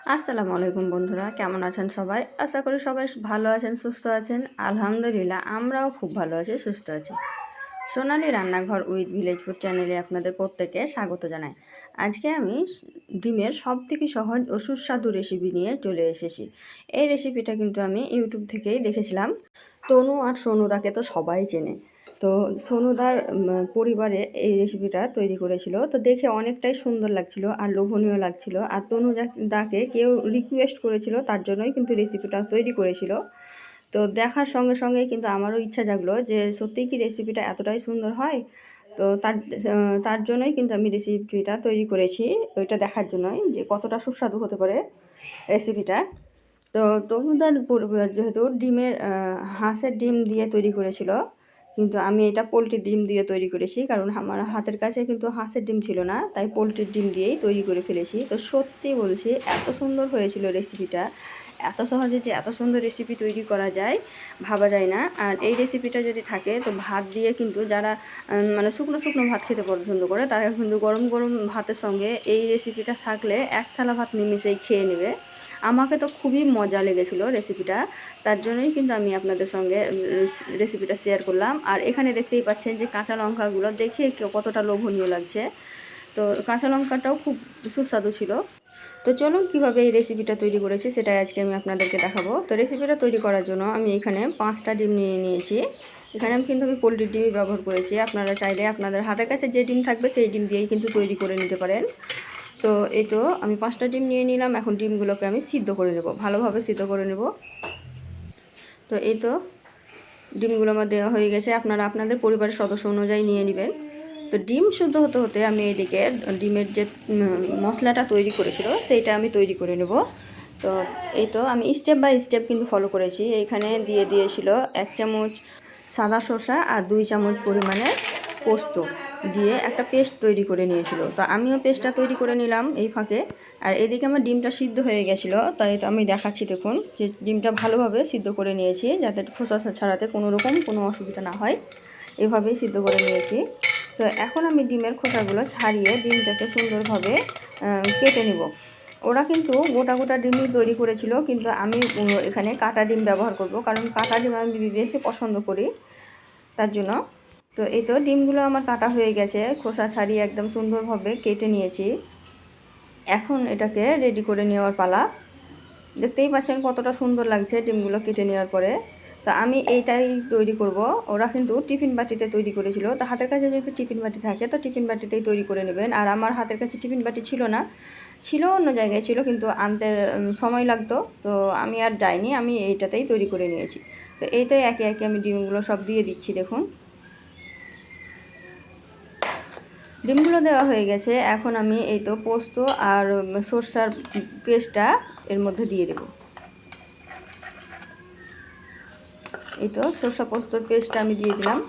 আসসালামু আলাইকুম বন্ধুরা, কেমন আছেন সবাই? আশা করি সবাই ভালো আছেন, সুস্থ আছেন। আলহামদুলিল্লাহ, আমরাও খুব ভালো আছি, সুস্থ আছি। সোনালি রান্নাঘর উইথ ভিলেজ ফুড চ্যানেলে আপনাদের প্রত্যেককে স্বাগত জানাই। আজকে আমি ডিমের সবথেকে সহজ ও সুস্বাদু রেসিপি নিয়ে চলে এসেছি। এই রেসিপিটা কিন্তু আমি ইউটিউব থেকেই দেখেছিলাম। তনু আর সোনুদাকে তো সবাই চেনে। তো সোনুদার পরিবারে এই রেসিপিটা তৈরি করেছিল, তো দেখে অনেকটাই সুন্দর লাগছিল আর লোভনীয় লাগছিল। আর দাকে কেউ রিকোয়েস্ট করেছিল, তার জন্যই কিন্তু রেসিপিটা তৈরি করেছিল। তো দেখার সঙ্গে সঙ্গে কিন্তু আমারও ইচ্ছা জাগলো যে সত্যিই কি রেসিপিটা এতটাই সুন্দর হয়। তো তার জন্যই কিন্তু আমি রেসিপিটা তৈরি করেছি, ওইটা দেখার জন্যই যে কতটা সুস্বাদু হতে পারে রেসিপিটা। তো তনুদার যেহেতু হাঁসের ডিম দিয়ে তৈরি করেছিল, কিন্তু আমি এটা পোলট্রির ডিম দিয়ে তৈরি করেছি, কারণ আমার হাতের কাছে কিন্তু হাঁসের ডিম ছিল না, তাই পোলট্রির ডিম দিয়েই তৈরি করে ফেলেছি। তো সত্যি বলছি, এত সুন্দর হয়েছিল রেসিপিটা। এত সহজে যে এত সুন্দর রেসিপি তৈরি করা যায় ভাবা যায় না। আর এই রেসিপিটা যদি থাকে তো ভাত দিয়ে কিন্তু যারা মানে শুকনো শুকনো ভাত খেতে পছন্দ করে, তারা কিন্তু গরম গরম ভাতের সঙ্গে এই রেসিপিটা থাকলে এক থালা ভাত নিমিশেই খেয়ে নেবে। আমাকে তো খুবই মজা লেগেছিলো রেসিপিটা, তার জন্যই কিন্তু আমি আপনাদের সঙ্গে রেসিপিটা শেয়ার করলাম। আর এখানে দেখতেই পাচ্ছেন যে কাঁচা লঙ্কাগুলো দেখে কতটা লোভনীয় লাগছে। তো কাঁচা লঙ্কাটাও খুব সুস্বাদু ছিল। তো চলুন কীভাবে এই রেসিপিটা তৈরি করেছি সেটাই আজকে আমি আপনাদেরকে দেখাবো। তো রেসিপিটা তৈরি করার জন্য আমি এখানে 5টা ডিম নিয়ে নিয়েছি। এখানে কিন্তু আমি পোলট্রির ডিমই ব্যবহার করেছি। আপনারা চাইলে আপনাদের হাতের কাছে যে ডিম থাকবে সেই ডিম দিয়েই কিন্তু তৈরি করে নিতে পারেন। তো এই তো আমি 5টা ডিম নিয়ে নিলাম। এখন ডিমগুলোকে আমি সিদ্ধ করে নেব, ভালোভাবে সিদ্ধ করে নেব। তো এই তো ডিমগুলো আমার দেওয়া হয়ে গেছে। আপনারা আপনাদের পরিবারের সদস্য অনুযায়ী নিয়ে নেবেন। তো ডিম শুদ্ধ হতে হতে আমি এদিকে ডিমের যে মশলাটা তৈরি করেছিল সেইটা আমি তৈরি করে নেব। তো এই তো আমি স্টেপ বাই স্টেপ কিন্তু ফলো করেছি। এইখানে দিয়েছিল 1 চামচ সাদা শসা আর 2 চামচ পরিমাণে পোস্ত দিয়ে একটা পেস্ট তৈরি করে নিয়েছিল। তো আমিও পেস্টটা তৈরি করে নিলাম এই ফাঁকে। আর এদিকে আমার ডিমটা সিদ্ধ হয়ে গেছিলো, তাই তো আমি দেখাচ্ছি, দেখুন যে ডিমটা ভালোভাবে সিদ্ধ করে নিয়েছি, যাতে খোসা ছাড়াতে কোনো অসুবিধা না হয়। এভাবেই সিদ্ধ করে নিয়েছি। তো এখন আমি ডিমের খোসাগুলো ছাড়িয়ে ডিমটাকে সুন্দরভাবে কেটে নেব। ওরা কিন্তু গোটা গোটা ডিমই তৈরি করেছিল, কিন্তু আমি এখানে কাটা ডিম ব্যবহার করব, কারণ কাটা ডিম আমি বেশি পছন্দ করি, তার জন্য। তো এই তো ডিমগুলো আমার কাটা হয়ে গেছে, খোসা ছাড়িয়ে একদম সুন্দরভাবে কেটে নিয়েছি। এখন এটাকে রেডি করে নেওয়ার পালা। দেখতেই পাচ্ছেন কতটা সুন্দর লাগছে ডিমগুলো কেটে নেওয়ার পরে। তো আমি এইটাই তৈরি করব। ওরা কিন্তু টিফিন বাটিতে তৈরি করেছিল। তো হাতের কাছে যদি টিফিন বাটি থাকে তো টিফিন বাটিতেই তৈরি করে নেবেন। আর আমার হাতের কাছে টিফিন বাটি ছিল না, ছিল অন্য জায়গায় ছিল, কিন্তু আনতে সময় লাগতো, তো আমি আর যাইনি, আমি এইটাতেই তৈরি করে নিয়েছি। তো এইটাই একে একে আমি ডিমগুলো সব দিয়ে দিচ্ছি। দেখুন ডিমগুলো দেওয়া হয়ে গেছে। এখন আমি এই তো পোস্ত আর সরষার পেস্টটা এর মধ্যে দিয়ে দেব। এই তো সরষা পোস্তর পেস্টটা আমি দিয়ে দিলাম।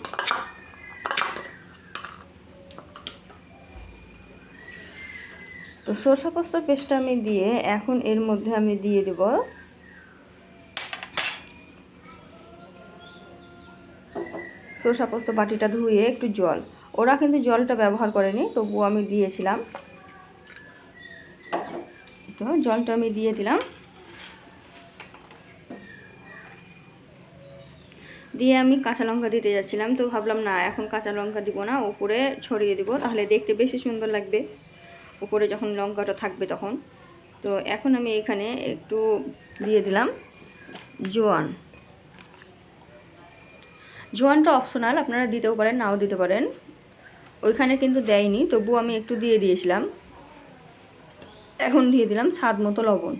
তো সরষা পোস্তর পেস্টটা আমি দিয়ে এখন এর মধ্যে আমি দিয়ে দেব সরষা পোস্ত বাটিটা ধুয়ে একটু জল। ওরা কিন্তু জলটা ব্যবহার করেনি, তবুও আমি দিয়েছিলাম। তো জলটা আমি দিয়ে দিলাম। দিয়ে আমি কাঁচা লঙ্কা দিতে যাচ্ছিলাম, তো ভাবলাম না, এখন কাঁচা লঙ্কা দিব না, উপরে ছড়িয়ে দিব, তাহলে দেখতে বেশি সুন্দর লাগবে উপরে যখন লঙ্কাটা থাকবে তখন। তো এখন আমি এখানে একটু দিয়ে দিলাম জোয়ান। জোয়ানটা অপশনাল, আপনারা দিতেও পারেন, নাও দিতে পারেন। ওইখানে কিন্তু দেয়নি, তবুও আমি একটু দিয়ে দিয়েছিলাম। এখন দিয়ে দিলাম স্বাদ মতো লবণ।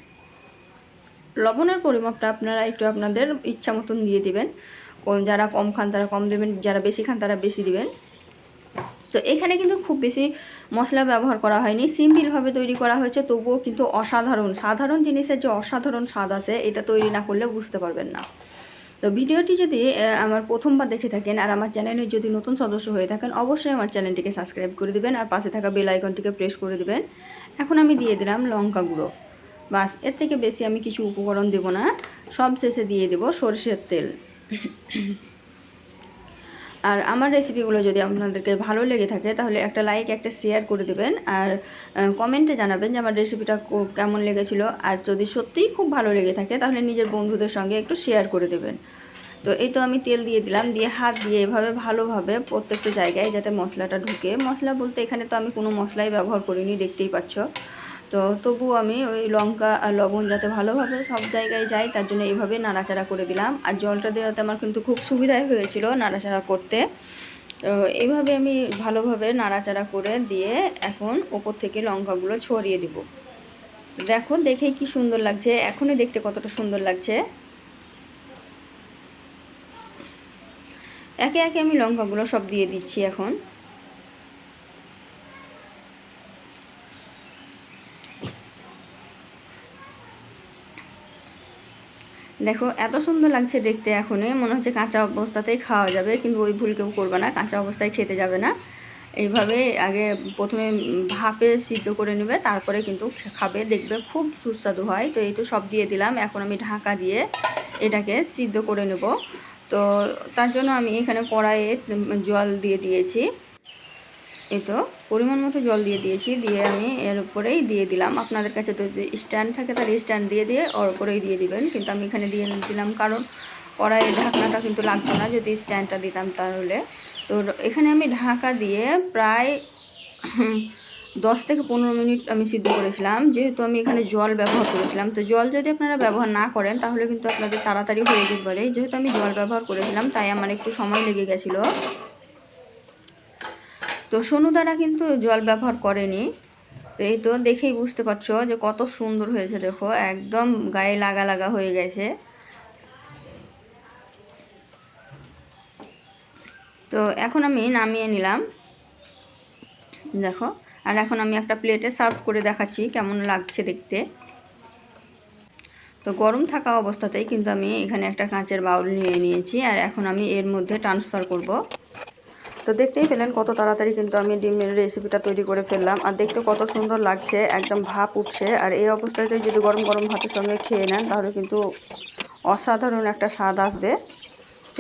লবণের পরিমাপটা আপনারা একটু আপনাদের ইচ্ছা মতন দিয়ে দেবেন। যারা কম খান তারা কম দেবেন, যারা বেশি খান তারা বেশি দেবেন। তো এখানে কিন্তু খুব বেশি মশলা ব্যবহার করা হয়নি, সিম্পলভাবে তৈরি করা হয়েছে, তবুও কিন্তু সাধারণ জিনিসের যে অসাধারণ স্বাদ আছে এটা তৈরি না করলে বুঝতে পারবেন না। তো ভিডিওটি যদি আমার প্রথমবার দেখে থাকেন আর আমার চ্যানেলে যদি নতুন সদস্য হয়ে থাকেন, অবশ্যই আমার চ্যানেলটিকে সাবস্ক্রাইব করে দেবেন আর পাশে থাকা বেল আইকনটিকে প্রেস করে দেবেন। এখন আমি দিয়ে দিলাম লঙ্কা গুঁড়ো। বাস, এর থেকে বেশি আমি কিছু উপকরণ দেব না। সব শেষে দিয়ে দেব সরষের তেল। আর আমার রেসিপিগুলো যদি আপনাদেরকে ভালো লেগে থাকে তাহলে একটা লাইক একটা শেয়ার করে দেবেন, আর কমেন্টে জানাবেন যে আমার রেসিপিটা কেমন লেগেছিল। আর যদি সত্যিই খুব ভালো লেগে থাকে তাহলে নিজের বন্ধুদের সঙ্গে একটু শেয়ার করে দেবেন। তো এই তো আমি তেল দিয়ে দিলাম, দিয়ে হাত দিয়ে এভাবে ভালোভাবে প্রত্যেকটা জায়গায় যাতে মশলাটা ঢুকে। মশলা বলতে এখানে তো আমি কোনো মশলাই ব্যবহার করিনি, দেখতেই পাচ্ছ। তো তবুও আমি ওই লঙ্কা আর লবণ যাতে ভালোভাবে সব জায়গায় যায় তার জন্য এইভাবে নাড়াচাড়া করে দিলাম। আর জলটা দেওয়াতে আমার কিন্তু খুব সুবিধাই হয়েছিল নাড়াচাড়া করতে। তো এইভাবে আমি ভালোভাবে নাড়াচাড়া করে দিয়ে এখন ওপর থেকে লঙ্কাগুলো ছড়িয়ে দিব। তো দেখো, দেখেই কি সুন্দর লাগছে, এখনই দেখতে কতটা সুন্দর লাগছে। একে একে আমি লঙ্কাগুলো সব দিয়ে দিচ্ছি এখন। দেখো এত সুন্দর লাগছে দেখতে, এখনই মনে হচ্ছে কাঁচা অবস্থাতেই খাওয়া যাবে, কিন্তু ওই ভুল কেউ করবে না, কাঁচা অবস্থায় খেতে যাবে না। এইভাবে আগে প্রথমে ভাপে সিদ্ধ করে নেবে, তারপরে কিন্তু খাবে, দেখবে খুব সুস্বাদু হয়। তো এই তো সব দিয়ে দিলাম, এখন আমি ঢাকা দিয়ে এটাকে সিদ্ধ করে নেব। তো তার জন্য আমি এখানে কড়াইয়ে জল দিয়ে দিয়েছি। এই তো পরিমাণ মতো জল দিয়ে দিয়েছি, দিয়ে আমি এর উপরেই দিয়ে দিলাম। আপনাদের কাছে তো যদি স্ট্যান্ড থাকে তাহলে স্ট্যান্ড দিয়ে ওর উপরেই দিয়ে দিবেন, কিন্তু আমি এখানে দিয়ে দিলাম কারণ কড়াইয়ের ঢাকনাটা কিন্তু লাগতো না যদি স্ট্যান্ডটা দিতাম তাহলে। তো এখানে আমি ঢাকা দিয়ে প্রায় 10 থেকে 15 মিনিট আমি সিদ্ধ করেছিলাম, যেহেতু আমি এখানে জল ব্যবহার করেছিলাম। তো জল যদি আপনারা ব্যবহার না করেন তাহলে কিন্তু আপনাদের তাড়াতাড়ি হয়ে যেতে পারে, যেহেতু আমি জল ব্যবহার করেছিলাম তাই আমার একটু সময় লেগে গেছিলো। তো সোনুদারা কিন্তু জল ব্যবহার করেনি। তো এই তো দেখেই বুঝতে পারছো যে কত সুন্দর হয়েছে, দেখো একদম গায়ে লাগা লাগা হয়ে গেছে। তো এখন আমি নামিয়ে নিলাম, দেখো। আর এখন আমি একটা প্লেটে সার্ভ করে দেখাচ্ছি কেমন লাগছে দেখতে। তো গরম থাকা অবস্থাতেই কিন্তু আমি এখানে একটা কাঁচের বাউল নিয়ে নিয়েছি, আর এখন আমি এর মধ্যে ট্রান্সফার করব। তো দেখতেই পেলেন কত তাড়াতাড়ি কিন্তু আমি ডিমের রেসিপিটা তৈরি করে ফেললাম, আর দেখতে কত সুন্দর লাগছে, একদম ভাপ উঠছে। আর এই অবস্থাতে যদি গরম গরম ভাতের সঙ্গে খেয়ে নেন তাহলে কিন্তু অসাধারণ একটা স্বাদ আসবে।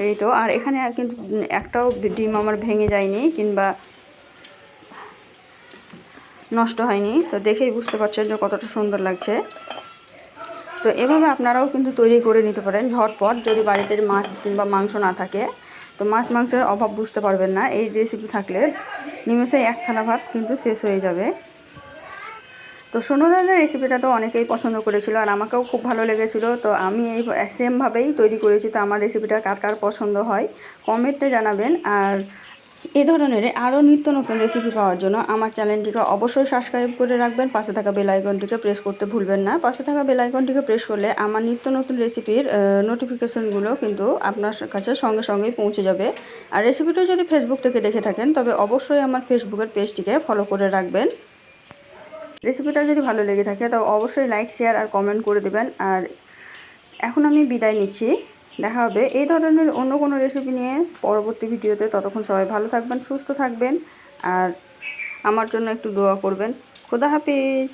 এই তো, আর এখানে কিন্তু একটাও ডিম আমার ভেঙে যায়নি কিংবা নষ্ট হয়নি। তো দেখেই বুঝতে পারছেন যে কতটা সুন্দর লাগছে। তো এভাবে আপনারাও কিন্তু তৈরি করে নিতে পারেন ঝটপট, যদি বাড়িতে মাছ কিংবা মাংস না থাকে। তো মাছ মাংসের অভাব বুঝতে পারবেন না, এই রেসিপি থাকলে নিমেষে এক থালা ভাত কিন্তু শেষ হয়ে যাবে। তো সোনুদাদের রেসিপিটা তো অনেকেই পছন্দ করেছিল, আর আমাকেও খুব ভালো লেগেছিলো। তো আমি এই সেমভাবেই তৈরি করেছি। তো আমার রেসিপিটা কার কার পছন্দ হয় কমেন্টে জানাবেন। আর এই ধরনের আরও নিত্য নতুন রেসিপি পাওয়ার জন্য আমার চ্যানেলটিকে অবশ্যই সাবস্ক্রাইব করে রাখবেন, পাশে থাকা বেল আইকনটিকে প্রেস করতে ভুলবেন না। পাশে থাকা বেল আইকনটিকে প্রেস করলে আমার নিত্য নতুন রেসিপির নোটিফিকেশনগুলো কিন্তু আপনার কাছে সঙ্গে সঙ্গেই পৌঁছে যাবে। আর রেসিপিটা যদি ফেসবুক থেকে দেখে থাকেন তবে অবশ্যই আমার ফেসবুকের পেজটিকে ফলো করে রাখবেন। রেসিপিটা যদি ভালো লেগে থাকে তবে অবশ্যই লাইক শেয়ার আর কমেন্ট করে দেবেন। আর এখন আমি বিদায় নিচ্ছি, দেখা হবে এই ধরনের অন্য কোনো রেসিপি নিয়ে পরবর্তী ভিডিওতে। ততক্ষণ সবাই ভালো থাকবেন, সুস্থ থাকবেন, আর আমার জন্য একটু দোয়া করবেন। খোদা হাফিজ।